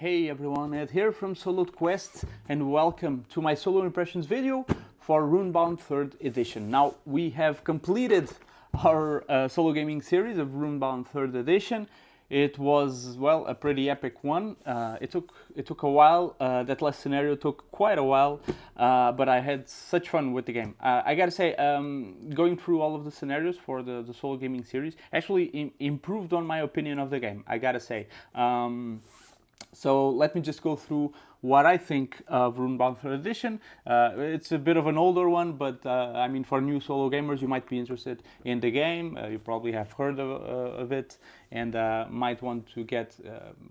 Hey everyone, Ed here from Solo Quest and welcome to my solo impressions video for Runebound 3rd edition. Now we have completed our solo gaming series of Runebound 3rd edition. It was, well, a pretty epic one. It took a while. That last scenario took quite a while, but I had such fun with the game. I gotta say, going through all of the scenarios for the solo gaming series actually improved on my opinion of the game, I gotta say. So let me just go through what I think of Runebound 3rd edition. It's a bit of an older one, but I mean, for new solo gamers, you might be interested in the game. You probably have heard of it and might want to get,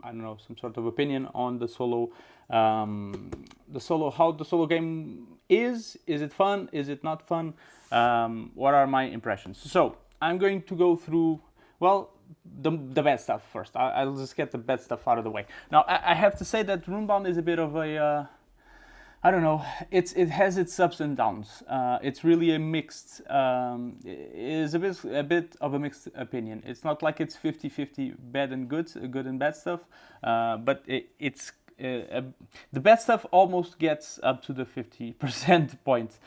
I don't know, some sort of opinion on the solo, how the solo game is. Is it fun? Is it not fun? What are my impressions? So I'm going to go through, well, the bad stuff first. I'll just get the bad stuff out of the way. Now, I have to say that Runebound is a bit of a, I don't know, it has its ups and downs. It's really a mixed, is a bit of a mixed opinion. It's not like it's 50-50 bad and good and bad stuff, but it's the bad stuff almost gets up to the 50% point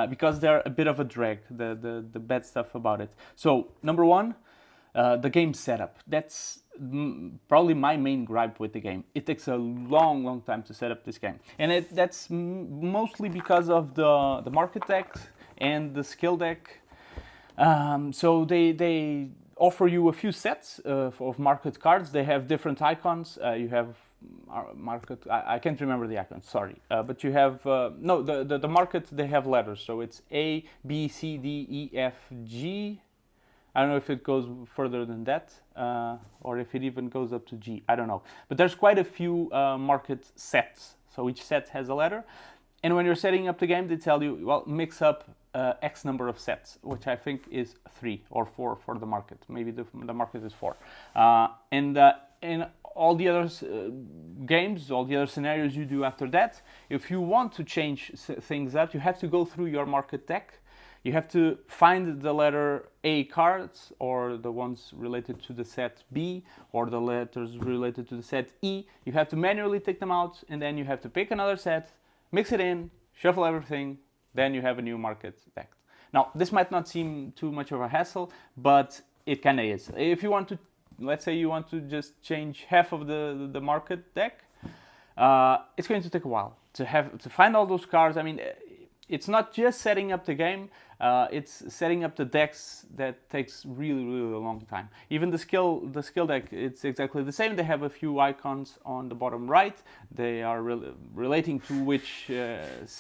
because they're a bit of a drag, the bad stuff about it. So, number one, the game setup. That's probably my main gripe with the game. It takes a long time to set up this game, and that's mostly because of the market deck and the skill deck. So they offer you a few sets of market cards. They have different icons. You have market. I can't remember the icons. Sorry, but you have no the market. They have letters. So it's A, B, C, D, E, F, G. I don't know if it goes further than that, or if it even goes up to G. I don't know. But there's quite a few market sets. So each set has a letter. And when you're setting up the game, they tell you, well, mix up X number of sets, which I think is 3 or 4 for the market. Maybe the market is 4. And in all the other games, all the other scenarios you do after that, if you want to change things up, you have to go through your market deck. You have to find the letter A cards, or the ones related to the set B, or the letters related to the set E. You have to manually take them out, and then you have to pick another set, mix it in, shuffle everything, then you have a new market deck. Now, this might not seem too much of a hassle, but it kind of is. If you want to, let's say you want to just change half of the market deck, it's going to take a while to find all those cards. I mean, it's not just setting up the game, it's setting up the decks that takes really a long time. Even the skill deck, it's exactly the same. They have a few icons on the bottom right. They are relating to which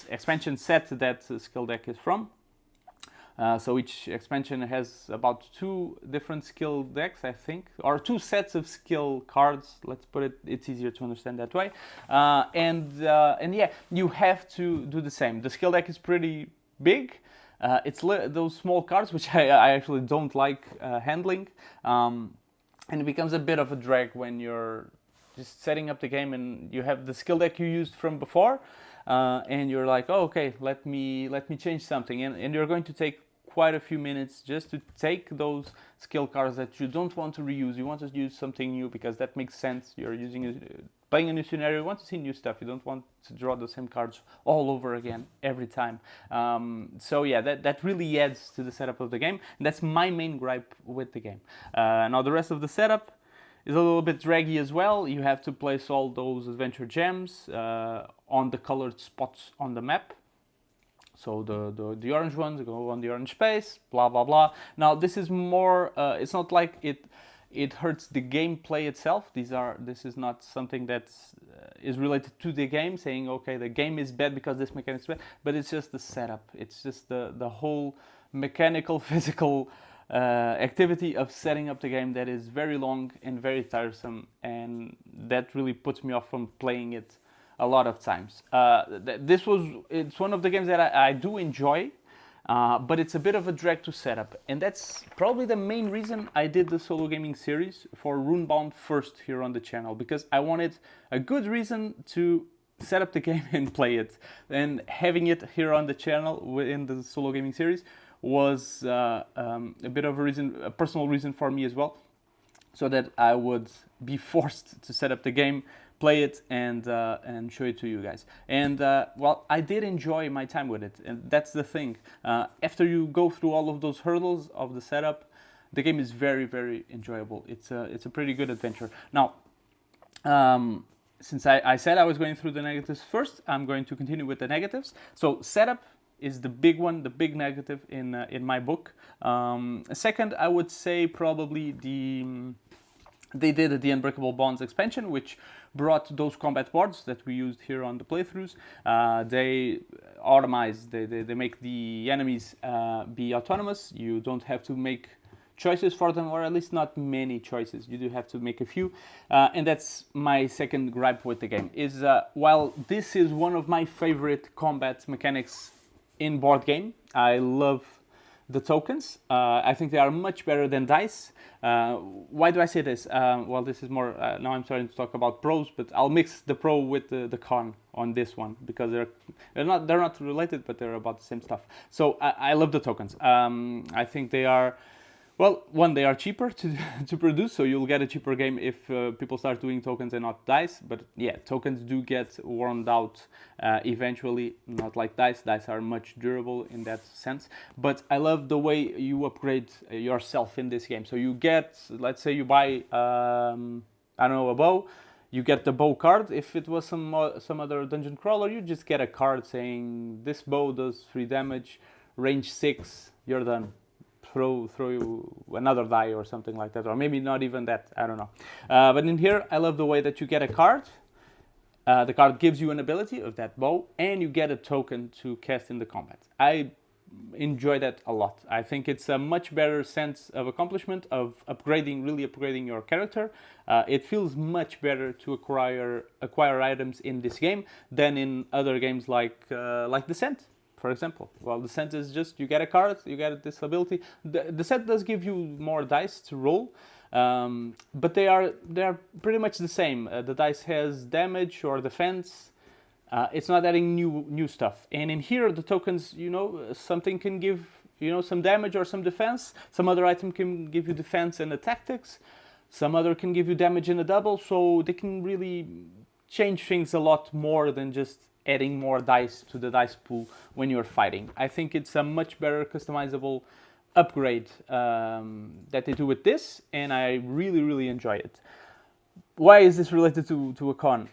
expansion set that skill deck is from. So each expansion has about 2 different skill decks, I think, or 2 sets of skill cards. Let's put it; it's easier to understand that way. And yeah, you have to do the same. The skill deck is pretty big. It's those small cards, which I actually don't like handling, and it becomes a bit of a drag when you're just setting up the game and you have the skill deck you used from before, and you're like, oh, okay, let me change something, and you're going to take quite a few minutes just to take those skill cards that you don't want to reuse. You want to use something new because that makes sense. You're playing a new scenario, you want to see new stuff. You don't want to draw the same cards all over again every time. So yeah, that really adds to the setup of the game. And that's my main gripe with the game. Now the rest of the setup is a little bit draggy as well. You have to place all those adventure gems on the colored spots on the map. So the orange ones go on the orange space, blah blah blah. Now this is more. It's not like it hurts the gameplay itself. This is not something that is related to the game, saying okay, the game is bad because this mechanic is bad. But it's just the setup. It's just the whole mechanical, physical activity of setting up the game that is very long and very tiresome, and that really puts me off from playing it a lot of times. It's one of the games that I do enjoy, but it's a bit of a drag to set up, and that's probably the main reason I did the solo gaming series for Runebound first here on the channel, because I wanted a good reason to set up the game and play it, and having it here on the channel within the solo gaming series was a bit of a personal reason for me as well, so that I would be forced to set up the game play it and show it to you guys. And well, I did enjoy my time with it, and that's the thing. After you go through all of those hurdles of the setup, the game is very, very enjoyable. It's a pretty good adventure. Now, since I said I was going through the negatives first, I'm going to continue with the negatives. So setup is the big one, the big negative in my book. Second, I would say probably they did the Unbreakable Bonds expansion, which brought those combat boards that we used here on the playthroughs. They automize, they make the enemies be autonomous. You don't have to make choices for them, or at least not many choices. You do have to make a few, and that's my second gripe with the game. Is while this is one of my favorite combat mechanics in board game, I love the tokens. I think they are much better than dice. Why do I say this? Well, this is more, now I'm starting to talk about pros, but I'll mix the pro with the con on this one, because they're not related, but they're about the same stuff. So I love the tokens. I think they are, well, one, they are cheaper to produce, so you'll get a cheaper game if people start doing tokens and not dice. But yeah, tokens do get worn out eventually, not like dice. Dice are much durable in that sense. But I love the way you upgrade yourself in this game. So you get, let's say you buy, I don't know, a bow. You get the bow card. If it was some other dungeon crawler, you just get a card saying this bow does 3 damage, range 6, you're done. Throw you another die or something like that, or maybe not even that, I don't know. But in here, I love the way that you get a card. The card gives you an ability of that bow, and you get a token to cast in the combat. I enjoy that a lot. I think it's a much better sense of accomplishment of really upgrading your character. It feels much better to acquire items in this game than in other games like Descent, for example. Well, Descent is just, you get a card, you get this ability. Descent does give you more dice to roll, but they are pretty much the same. The dice has damage or defense. It's not adding new stuff. And in here, the tokens, something can give, some damage or some defense. Some other item can give you defense and a tactics. Some other can give you damage and a double. So they can really change things a lot more than just adding more dice to the dice pool when you're fighting. I think it's a much better customizable upgrade that they do with this, and I really, really enjoy it. Why is this related to a con?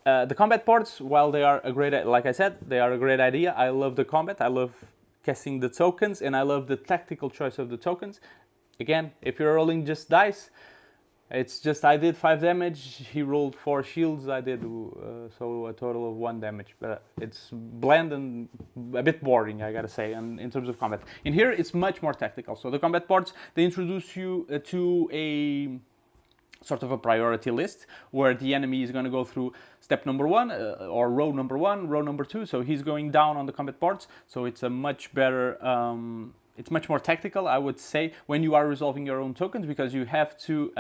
The combat boards, while they are a great, like I said, they are a great idea. I love the combat, I love casting the tokens, and I love the tactical choice of the tokens. Again, if you're rolling just dice, it's just I did 5 damage, he rolled 4 shields, I did so a total of 1 damage. But it's bland and a bit boring, I gotta say, in terms of combat. In here, it's much more tactical. So the combat boards, they introduce you to a sort of a priority list where the enemy is going to go through step number 1 or row number 1, row number 2. So he's going down on the combat boards. So it's a much better. It's much more tactical, I would say, when you are resolving your own tokens, because you have to,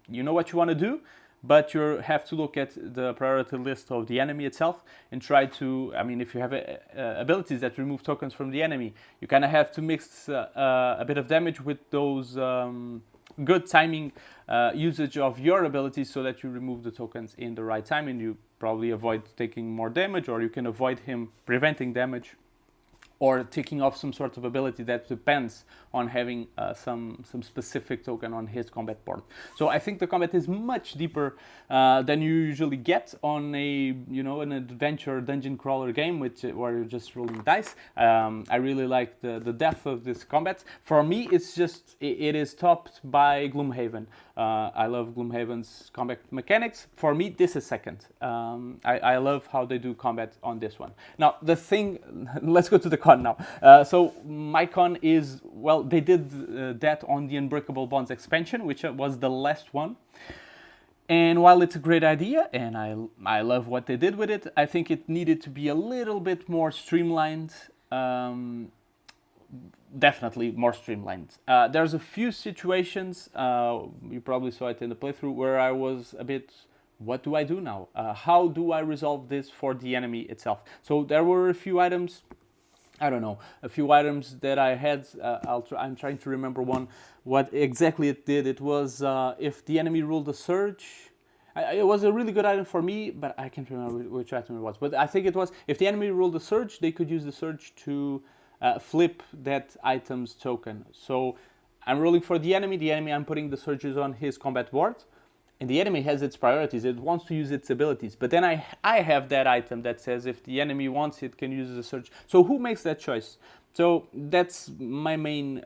you know what you want to do, but you have to look at the priority list of the enemy itself and try to, if you have abilities that remove tokens from the enemy, you kind of have to mix a bit of damage with those good timing usage of your abilities so that you remove the tokens in the right time and you probably avoid taking more damage, or you can avoid him preventing damage, or taking off some sort of ability that depends on having some specific token on his combat board. So I think the combat is much deeper than you usually get on an adventure dungeon crawler game where you're just rolling dice. I really like the depth of this combat. For me, it is topped by Gloomhaven. I love Gloomhaven's combat mechanics. For me, this is second. I love how they do combat on this one. Now, let's go to the con now. So my con is, well, they did that on the Unbreakable Bonds expansion, which was the last one. And while it's a great idea, and I love what they did with it, I think it needed to be a little bit more streamlined. Definitely more streamlined. There's a few situations, you probably saw it in the playthrough, where I was a bit, what do I do now? How do I resolve this for the enemy itself? So there were a few items, a few items that I had. I'm trying to remember what exactly it did. It was if the enemy rolled a surge. It was a really good item for me, but I can't remember which item it was. But I think it was, if the enemy rolled a surge, they could use the surge to flip that item's token. So I'm rolling for the enemy, I'm putting the surges on his combat board, and the enemy has its priorities. It wants to use its abilities. But then I have that item that says if the enemy wants it, can use the surge. So who makes that choice? So that's my main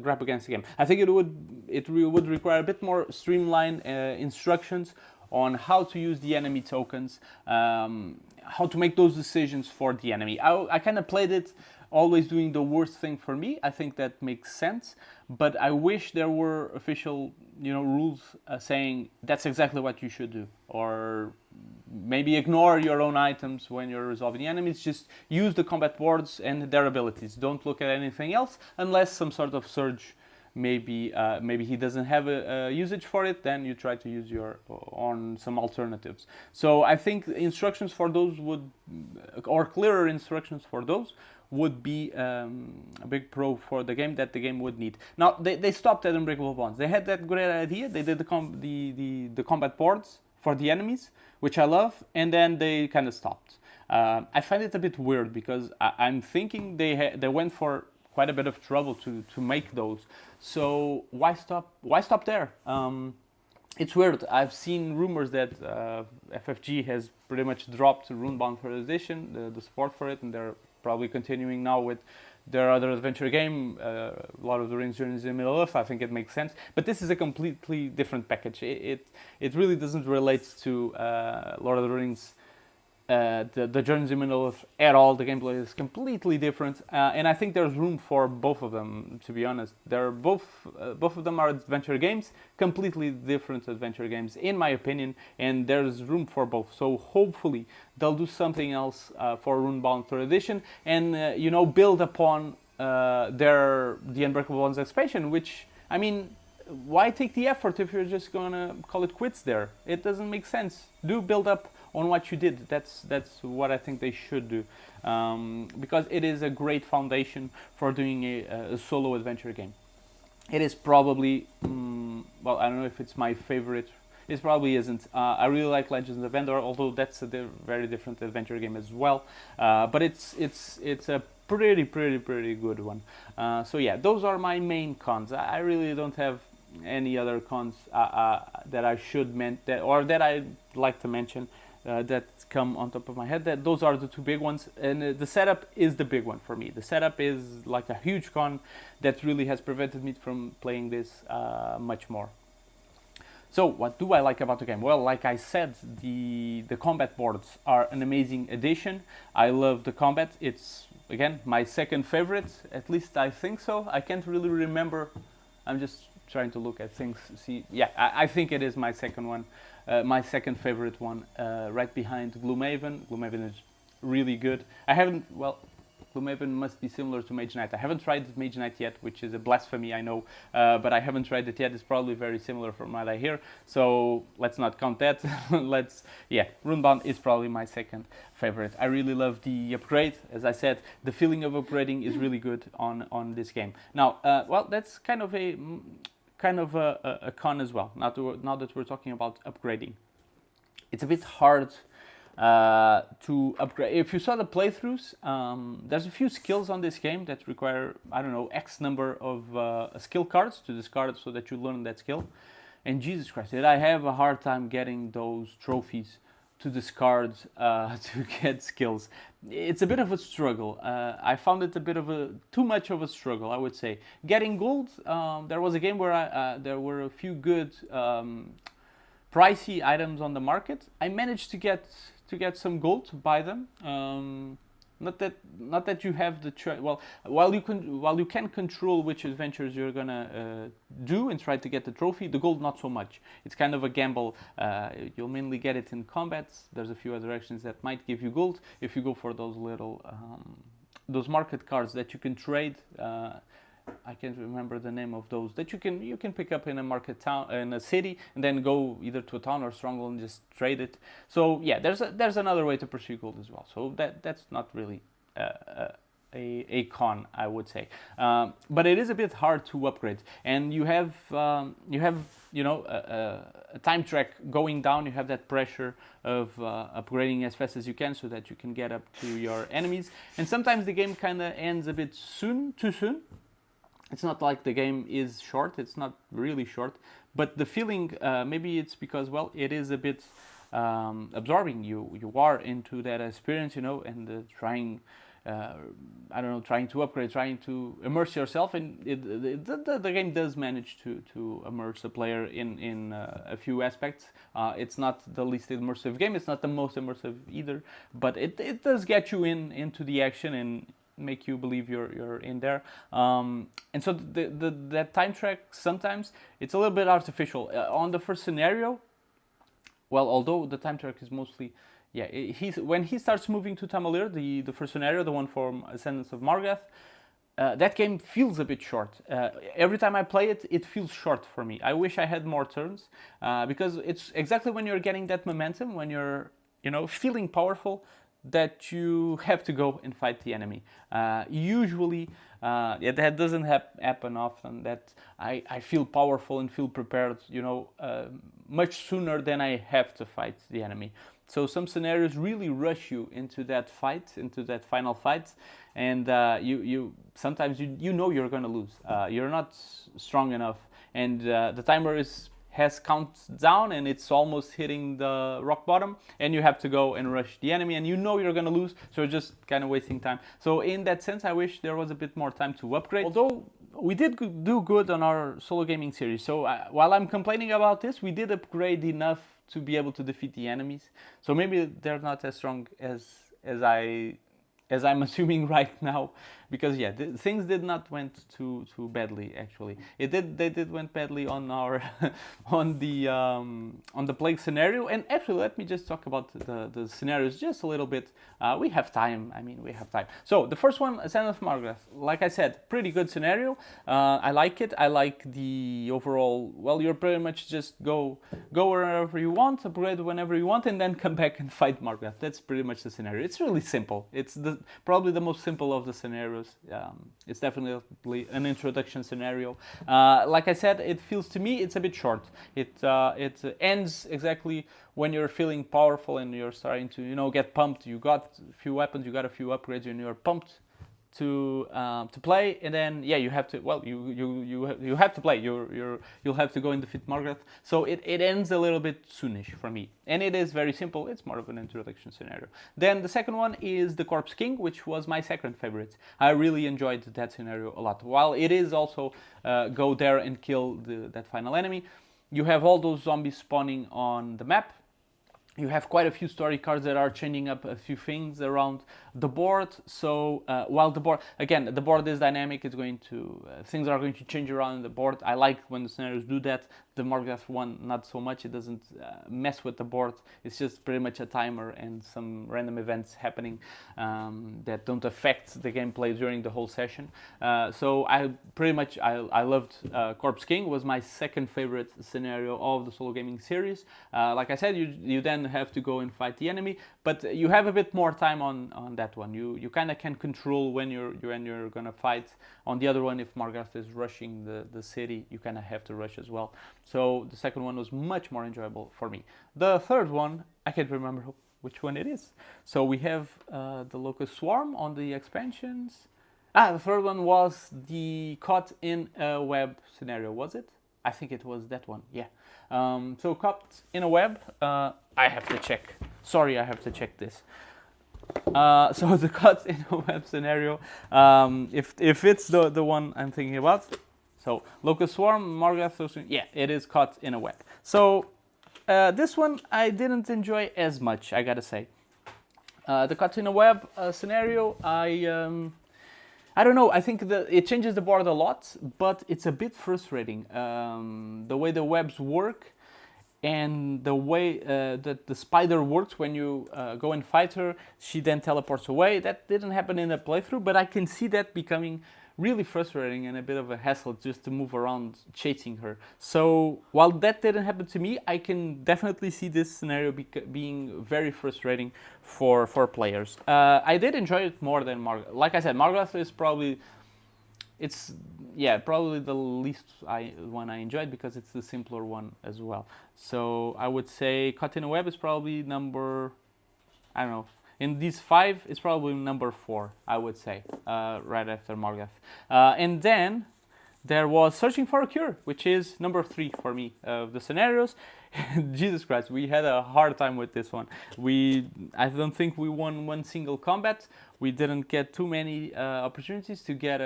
gripe against the game. I think it would require a bit more streamlined instructions on how to use the enemy tokens, how to make those decisions for the enemy. I kind of played it always doing the worst thing for me. I think that makes sense, but I wish there were official, rules saying that's exactly what you should do, or maybe ignore your own items when you're resolving the enemies. Just use the combat boards and their abilities. Don't look at anything else unless some sort of surge. Maybe he doesn't have a usage for it. Then you try to use on some alternatives. So I think instructions for those or clearer instructions for those would be a big pro for the game that the game would need. Now they stopped at Unbreakable Bonds. They had that great idea. They did the combat boards for the enemies, which I love, and then they kind of stopped. I find it a bit weird because I'm thinking they went for quite a bit of trouble to make those. So why stop there? It's weird. I've seen rumors that FFG has pretty much dropped Runebound for edition, the support for it, and they're probably continuing now with their other adventure game, Lord of the Rings Journeys in Middle-earth. I think it makes sense. But this is a completely different package. It really doesn't relate to Lord of the Rings, the Journeys in Middle-earth at all. The gameplay is completely different. And I think there's room for both of them, to be honest. They're both of them are adventure games, completely different adventure games, in my opinion. And there's room for both. So hopefully they'll do something else for Runebound 3rd edition, and build upon the Unbreakable Bonds expansion. Which, I mean, why take the effort if you're just gonna call it quits there? It doesn't make sense. Do build up on what you did. That's what I think they should do, because it is a great foundation for doing a solo adventure game. It is probably, well, I don't know if it's my favorite. It probably isn't. I really like Legends of Endor, although that's a very different adventure game as well. But it's a pretty good one. So yeah, those are my main cons. I really don't have any other cons that I should that I'd like to mention that come on top of my head. Those are the two big ones, and the setup is the big one for me. The setup is like a huge con that really has prevented me from playing this much more. So what do I like about the game? Well, like I said, the combat boards are an amazing addition. I love the combat. It's, again, my second favorite, at least I think so. I can't really remember. I'm just trying to look at things. See, yeah, I think it is my second one. My second favorite one, right behind Gloomhaven. Gloomhaven is really good. Gloomhaven must be similar to Mage Knight. I haven't tried Mage Knight yet, which is a blasphemy, I know, but I haven't tried it yet. It's probably very similar from what I hear, so let's not count that. Runebound is probably my second favorite. I really love the upgrade. As I said, the feeling of upgrading is really good on this game. Now, that's kind of a con as well. Now that we're talking about upgrading, it's a bit hard to upgrade. If you saw the playthroughs, there's a few skills on this game that require, I don't know, X number of skill cards to discard so that you learn that skill. And Jesus Christ, did I have a hard time getting those trophies to discard to get skills. It's a bit of a struggle. I found it a bit of too much of a struggle, I would say. Getting gold, there was a game where there were a few good pricey items on the market. I managed to get some gold to buy them. Not that you have the choice. Well, while you can control which adventures you're gonna do and try to get the trophy, the gold not so much. It's kind of a gamble. You'll mainly get it in combats. There's a few other actions that might give you gold if you go for those little those market cards that you can trade. I can't remember the name of those that you can pick up in a market town, in a city, and then go either to a town or stronghold and just trade it. So yeah, there's another way to pursue gold as well. So that's not really a con, I would say. But it is a bit hard to upgrade, and you have a time track going down. You have that pressure of upgrading as fast as you can so that you can get up to your enemies. And sometimes the game kind of ends a bit too soon. It's not like the game is short. It's not really short, but the feeling, maybe it's because, well, it is a bit absorbing. You are into that experience, and trying. Trying to upgrade, trying to immerse yourself, and the game does manage to immerse a player in a few aspects. It's not the least immersive game. It's not the most immersive either, but it does get you into the action and make you believe you're in there. And so that time track, sometimes it's a little bit artificial. On the first scenario, well, although the time track is mostly, when he starts moving to Tamalir, the first scenario, the one from Ascendance of Margath, that game feels a bit short. Every time I play it, it feels short for me. I wish I had more turns, because it's exactly when you're getting that momentum, when you're, feeling powerful, that you have to go and fight the enemy. Usually, that doesn't happen often, that I feel powerful and feel prepared, much sooner than I have to fight the enemy. So some scenarios really rush you into that fight, into that final fight, and you sometimes you're going to lose. You're not strong enough, and the timer has countdown, and it's almost hitting the rock bottom, and you have to go and rush the enemy, and you're going to lose, so you're just kind of wasting time. So in that sense, I wish there was a bit more time to upgrade. Although we did do good on our solo gaming series, so while I'm complaining about this, we did upgrade enough to be able to defeat the enemies. So maybe they're not as strong as I'm assuming right now, because things did not went too badly. Actually, they did went badly on our on the plague scenario. And actually, let me just talk about the scenarios just a little bit. We have time. We have time. So the first one, Ascendance of Margath, like I said, pretty good scenario. I like it. I like the overall. Well, you're pretty much just go wherever you want, upgrade whenever you want, and then come back and fight Margath. That's pretty much the scenario. It's really simple. It's probably the most simple of the scenarios. It's definitely an introduction scenario. Like I said, it feels to me it's a bit short. It ends exactly when you're feeling powerful and you're starting to get pumped. You got a few weapons, you got a few upgrades, and you're pumped to play. And then you have to you have to play. You'll have to go and defeat Margaret. So it ends a little bit soonish for me, and it is very simple. It's more of an introduction scenario. Then the second one is the Corpse King, which was my second favorite. I really enjoyed that scenario a lot. While it is also go there and kill that final enemy, you have all those zombies spawning on the map. You have quite a few story cards that are changing up a few things around the board. So while the board is dynamic, it's going to things are going to change around the board. I like when the scenarios do that. The Margath one, not so much. It doesn't mess with the board. It's just pretty much a timer and some random events happening that don't affect the gameplay during the whole session. So I loved Corpse King. Was my second favorite scenario of the solo gaming series. Like I said, you then have to go and fight the enemy, but you have a bit more time on that one. You kind of can control when you're gonna fight. On the other one, if Margath is rushing the city, you kind of have to rush as well. So the second one was much more enjoyable for me. The third one, I can't remember which one it is. So we have the Locust Swarm on the expansions. The third one was the Caught in a Web scenario, was it? I think it was that one, yeah. So Caught in a Web, I have to check. Sorry, I have to check this. So the Caught in a Web scenario, if it's the one I'm thinking about. So Locust Swarm, Margath, it is Caught in a Web. So this one I didn't enjoy as much, I gotta say. The Caught in a Web scenario, I don't know, I think it changes the board a lot, but it's a bit frustrating. The way the webs work, and the way that the spider works when you go and fight her, she then teleports away. That didn't happen in the playthrough, but I can see that becoming really frustrating and a bit of a hassle just to move around chasing her. So while that didn't happen to me, I can definitely see this scenario being very frustrating for players. I did enjoy it more than Margaret. Like I said, Margaret is probably probably the least one I enjoyed because it's the simpler one as well. So I would say Caught in a Web is probably number, I don't know, in these 5, it's probably number 4, I would say, right after Margaret. And then there was Searching for a Cure, which is number 3 for me of the scenarios. Jesus Christ, we had a hard time with this one. I don't think we won one single combat. We didn't get too many opportunities to get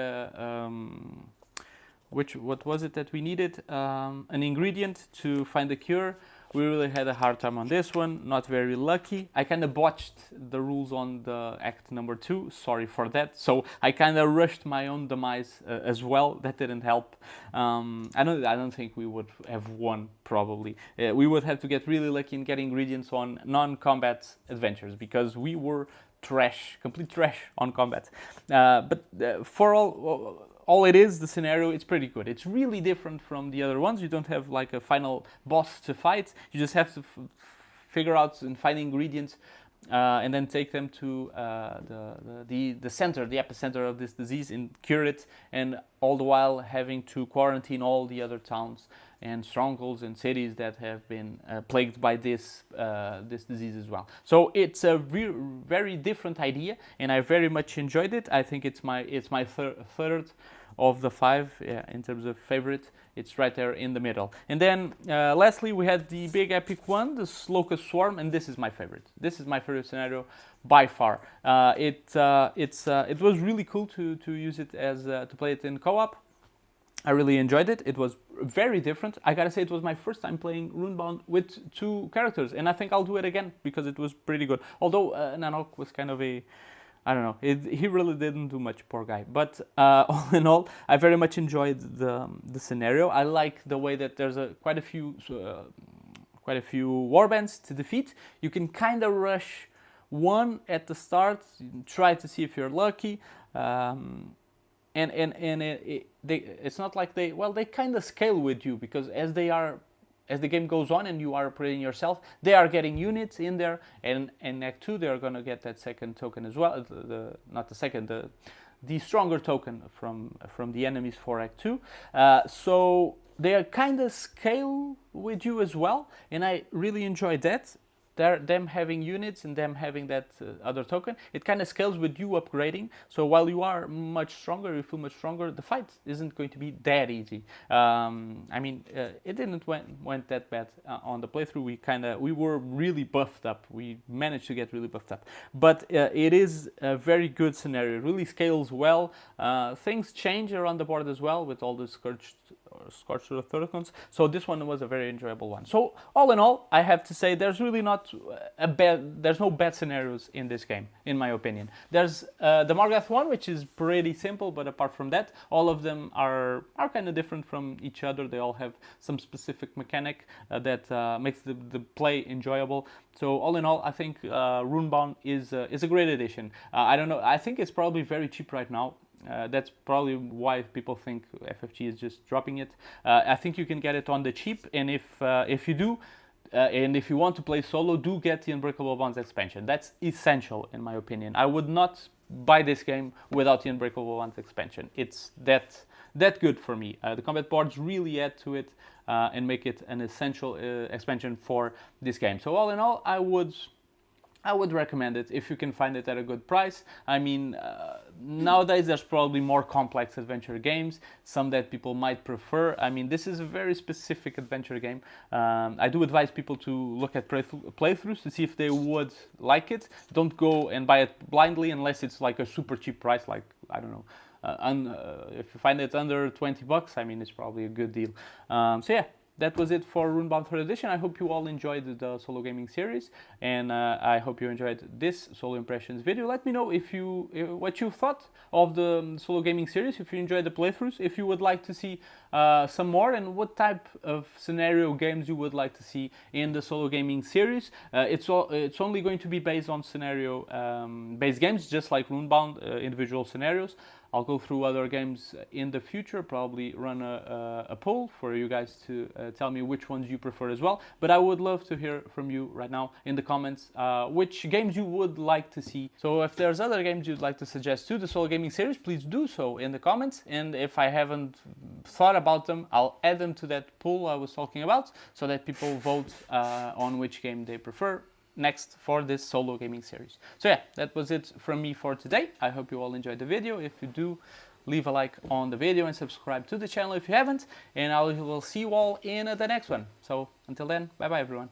what was it that we needed? An ingredient to find the cure. We really had a hard time on this one, not very lucky. I kind of botched the rules on the act number 2, sorry for that. So I kind of rushed my own demise as well, that didn't help. I don't think we would have won, probably. We would have to get really lucky in getting ingredients on non-combat adventures, because we were trash, complete trash on combat. But for all it is, the scenario, it's pretty good. It's really different from the other ones. You don't have like a final boss to fight. You just have to figure out and find ingredients and then take them to the center, the epicenter of this disease, and cure it, and all the while having to quarantine all the other towns and strongholds and cities that have been plagued by this disease as well. So it's a very different idea, and I very much enjoyed it. I think it's my third of the 5 in terms of favorite. It's right there in the middle. And then lastly, we had the big epic one, the Locust Swarm, and this is my favorite. This is my favorite scenario by far. It was really cool to use it as to play it in co-op. I really enjoyed it. It was very different. I gotta say, it was my first time playing Runebound with 2 characters, and I think I'll do it again because it was pretty good. Although Nanok was kind of I don't know, he really didn't do much, poor guy. But all in all, I very much enjoyed the scenario. I like the way that there's quite a few warbands to defeat. You can kind of rush one at the start, try to see if you're lucky. It's not like they kind of scale with you, because as the game goes on and you are playing yourself, they are getting units in there, and in Act 2 they are going to get that second token as well. The stronger token from the enemies for Act 2. So they are kind of scale with you as well, and I really enjoyed that. Them having units and them having that other token, it kind of scales with you upgrading. So while you are much stronger, you feel much stronger, the fight isn't going to be that easy. It didn't went that bad on the playthrough. We were really buffed up. We managed to get really buffed up. But it is a very good scenario. It really scales well. Things change around the board as well with all the scorched tokens. So this one was a very enjoyable one. So all in all, I have to say there's really there's no bad scenarios in this game, in my opinion. There's the Margath one, which is pretty simple, but apart from that, all of them are kind of different from each other. They all have some specific mechanic that makes the play enjoyable. So all in all, I think Runebound is a great addition. I don't know, I think it's probably very cheap right now. That's probably why people think FFG is just dropping it. I think you can get it on the cheap, and if you do, and if you want to play solo, do get the Unbreakable Bonds expansion. That's essential, in my opinion. I would not buy this game without the Unbreakable Bonds expansion. It's that good for me. The combat boards really add to it and make it an essential expansion for this game. So all in all, I would recommend it if you can find it at a good price. I mean, nowadays there's probably more complex adventure games, some that people might prefer. I mean, this is a very specific adventure game. I do advise people to look at playthroughs to see if they would like it. Don't go and buy it blindly unless it's like a super cheap price, like, I don't know. If you find it under $20, I mean, it's probably a good deal. So yeah, that was it for Runebound 3rd edition. I hope you all enjoyed the solo gaming series, and I hope you enjoyed this solo impressions video. Let me know if you what you thought of the solo gaming series, if you enjoyed the playthroughs, if you would like to see some more, and what type of scenario games you would like to see in the solo gaming series. It's only going to be based on scenario based games, just like Runebound, individual scenarios. I'll go through other games in the future, probably run a poll for you guys to tell me which ones you prefer as well. But I would love to hear from you right now in the comments which games you would like to see. So if there's other games you'd like to suggest to the solo gaming series, please do so in the comments. And if I haven't thought about them, I'll add them to that poll I was talking about, so that people vote on which game they prefer next for this solo gaming series. So yeah, that was it from me for today. I hope you all enjoyed the video. If you do, leave a like on the video and subscribe to the channel if you haven't, and I will see you all in the next one. So until then, bye bye everyone.